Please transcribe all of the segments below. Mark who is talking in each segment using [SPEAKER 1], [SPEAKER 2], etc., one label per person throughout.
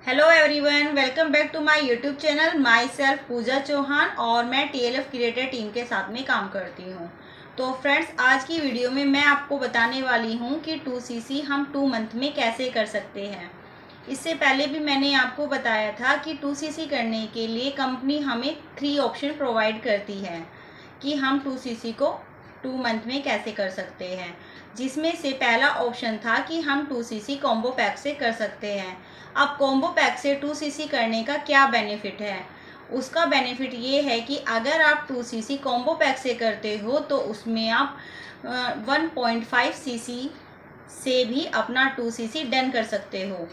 [SPEAKER 1] Hello everyone, welcome back to my YouTube channel. Myself Pooja Chauhan और मैं TLF creator team के साथ में काम करती हूँ। तो फ्रेंड्स, आज की वीडियो में मैं आपको बताने वाली हूँ कि 2cc हम 2 मंथ में कैसे कर सकते हैं। इससे पहले भी मैंने आपको बताया था कि 2cc करने के लिए कंपनी हमें 3 ऑप्शन प्रोवाइड करती है कि हम 2cc को 2 मंथ में कैसे कर सकते हैं, जिसमें से पहला ऑप्शन था कि हम 2cc कॉम्बो पैक से कर सकते हैं। अब कॉम्बो पैक से 2cc करने का क्या बेनिफिट है? उसका बेनिफिट ये है कि अगर आप 2cc कॉम्बो पैक से करते हो तो उसमें आप 1.5cc से भी अपना 2cc डन कर सकते हो।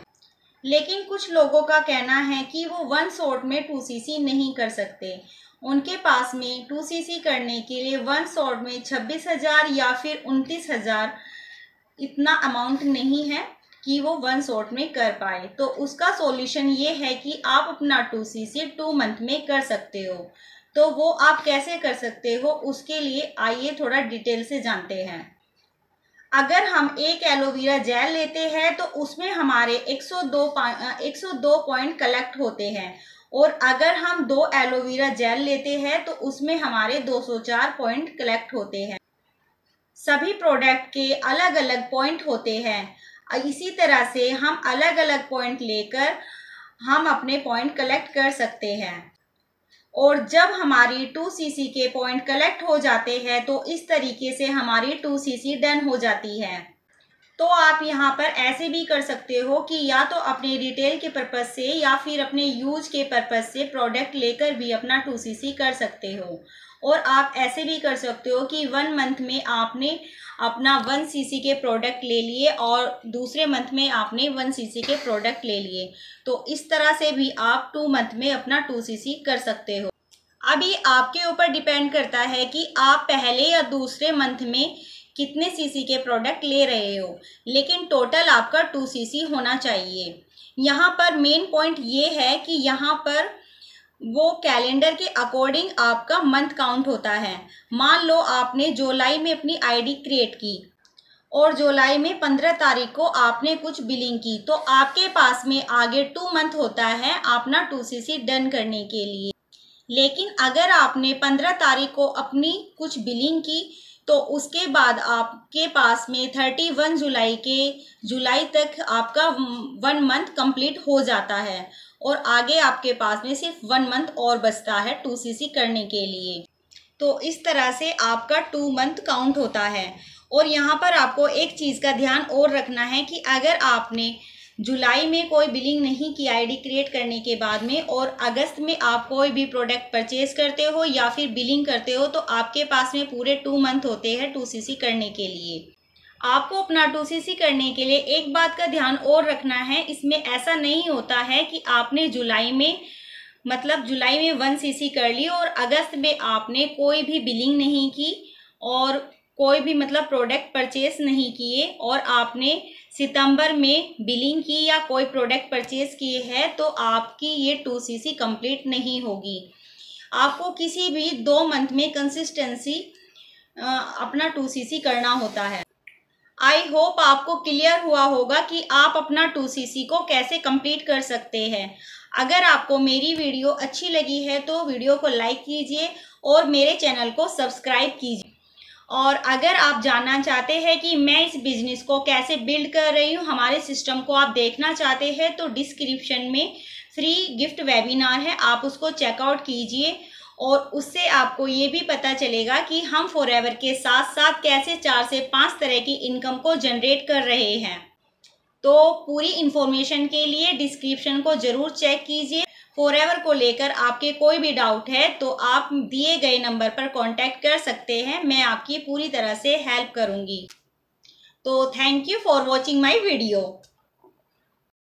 [SPEAKER 1] लेकिन कुछ लोगों का कहना है कि वो वन शॉट में 2cc नहीं कर सकते। उनके पास में 2cc करने के लिए वन शॉट में 26,000 या फिर 29,000 इतना अमाउंट नहीं है कि वो वन शॉट में कर पाए। तो उसका सॉल्यूशन ये है कि आप अपना 2cc 2 मंथ में कर सकते हो। तो वो आप कैसे कर सकते हो, उसके लिए आइए थोड़ा डिटेल से जानते हैं। अगर हम एक एलोवेरा जेल लेते हैं तो उसमें हमारे 102 पॉइंट कलेक्ट होते हैं, और अगर हम 2 एलोवेरा जेल लेते हैं तो उसमें हमारे 204 पॉइंट कलेक्ट होते हैं। सभी प्रोडक्ट के अलग अलग पॉइंट होते हैं। इसी तरह से हम अलग अलग पॉइंट लेकर हम अपने पॉइंट कलेक्ट कर सकते हैं, और जब हमारी 2cc के पॉइंट कलेक्ट हो जाते हैं तो इस तरीके से हमारी 2cc डन हो जाती है। तो आप यहाँ पर ऐसे भी कर सकते हो कि या तो अपने रिटेल के पर्पज़ से या फिर अपने यूज के पर्पज़ से प्रोडक्ट लेकर भी अपना 2cc कर सकते हो। और आप ऐसे भी कर सकते हो कि 1 मंथ में आपने अपना 1cc के प्रोडक्ट ले लिए और दूसरे मंथ में आपने 1cc के प्रोडक्ट ले लिए। तो इस तरह से भी आप 2 मंथ में अपना 2cc कर सकते हो। अभी आपके ऊपर डिपेंड करता है कि आप पहले या दूसरे मंथ में कितने cc के प्रोडक्ट ले रहे हो, लेकिन टोटल आपका 2cc होना चाहिए। यहाँ पर मेन पॉइंट ये है कि यहाँ पर वो कैलेंडर के अकॉर्डिंग आपका मंथ काउंट होता है। मान लो आपने जुलाई में अपनी आईडी क्रिएट की और जुलाई में 15 तारीख को आपने कुछ बिलिंग की, तो आपके पास में आगे 2 मंथ होता है अपना 2cc डन करने के लिए। लेकिन अगर आपने 15 तारीख को अपनी कुछ बिलिंग की तो उसके बाद आपके पास में 31 जुलाई तक आपका 1 मंथ कंप्लीट हो जाता है, और आगे आपके पास में सिर्फ 1 मंथ और बचता है 2cc करने के लिए। तो इस तरह से आपका 2 मंथ काउंट होता है। और यहाँ पर आपको एक चीज़ का ध्यान और रखना है कि अगर आपने जुलाई में कोई बिलिंग नहीं की आईडी क्रिएट करने के बाद में, और अगस्त में आप कोई भी प्रोडक्ट परचेज करते हो या फिर बिलिंग करते हो, तो आपके पास में पूरे 2 मंथ होते हैं 2cc करने के लिए। आपको अपना 2cc करने के लिए एक बात का ध्यान और रखना है, इसमें ऐसा नहीं होता है कि आपने जुलाई में 1cc कर ली और अगस्त में आपने कोई भी बिलिंग नहीं की और कोई भी प्रोडक्ट परचेस नहीं किए, और आपने सितंबर में बिलिंग की या कोई प्रोडक्ट परचेज किए हैं, तो आपकी ये 2cc कंप्लीट नहीं होगी। आपको किसी भी 2 मंथ में कंसिस्टेंसी अपना 2cc करना होता है। आई होप आपको क्लियर हुआ होगा कि आप अपना 2cc को कैसे कंप्लीट कर सकते हैं। अगर आपको मेरी वीडियो अच्छी लगी है तो वीडियो को लाइक कीजिए और मेरे चैनल को सब्सक्राइब कीजिए। और अगर आप जानना चाहते हैं कि मैं इस बिज़नेस को कैसे बिल्ड कर रही हूँ, हमारे सिस्टम को आप देखना चाहते हैं, तो डिस्क्रिप्शन में फ्री गिफ्ट वेबिनार है, आप उसको चेकआउट कीजिए। और उससे आपको ये भी पता चलेगा कि हम फॉरएवर के साथ साथ कैसे 4 से 5 तरह की इनकम को जनरेट कर रहे हैं। तो पूरी इन्फॉर्मेशन के लिए डिस्क्रिप्शन को ज़रूर चेक कीजिए। फॉरएवर को लेकर आपके कोई भी डाउट है तो आप दिए गए नंबर पर कांटेक्ट कर सकते हैं, मैं आपकी पूरी तरह से हेल्प करूंगी। तो thank you for watching my video.